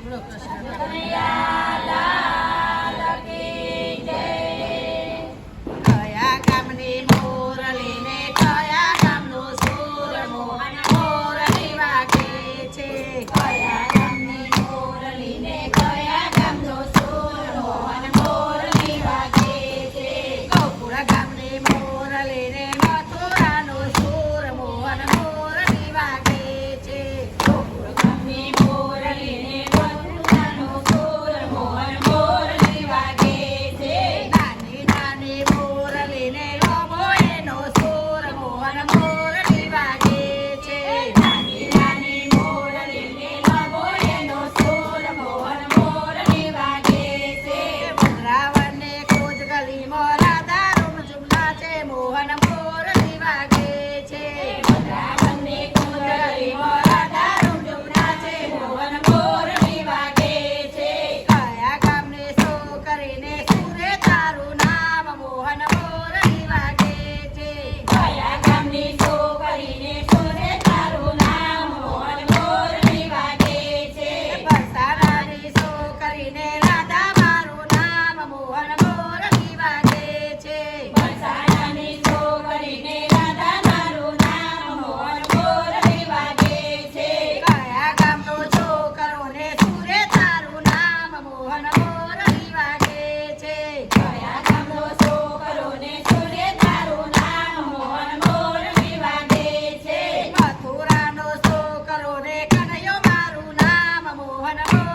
બોલો કૃષ્ણ કયા ગામની મોરલીને કયા ગામનો સૂર મોહન મોરલી વાગે છે કયા ગામની મોરલીને કયા ગામનો સૂર મોહન મોરલી વાગે છે ગોકુળ ગામની મોરલીને મથુરાનો સૂર મોહન મોરલી વાગે છે ગોકુળ ગામની મોરલીને મથુરાનો સૂર મોહન મોરલી વાગે છે નાની નાની મોરલીને લોભો એનો સૂર મોહન મોરલી વાગે છે નાની નાની મોરલીને લોભો એનો સૂર મોહન મોરલી વાગે છે વૃંદાવનને કુજ ગલીમાં રાધા રૂમઝુમના છે મોહન મોરલી વાગે છે વૃંદાવનને કુજ ગલીમાં રાધા રૂમઝુમના છે મોહન મોરલી વાગે છે કયા ગામને છોકરીને સુરે તારું નામ મોહન મોરલી વાગે છે કયા ગામની છોકરીને સુરે તારું નામ મોહન મોરલી વાગે છે બરસાનાની છોકરીને રાધા મારું નામ મોહન મોરલી વાગે છે બરસાનાની છોકરીને રાધા મારું નામ મોહન મોરલી વાગે છે કયા ગામનો છોકરોને સુરે તારું નામ મોહન મોરલી વાગે છે કયા ગામનો છોકરોને સુરે તારું નામ મોહન મોરલી વાગે છે મથુરાનો છોકરોને કનૈયો મારું નામ મોહન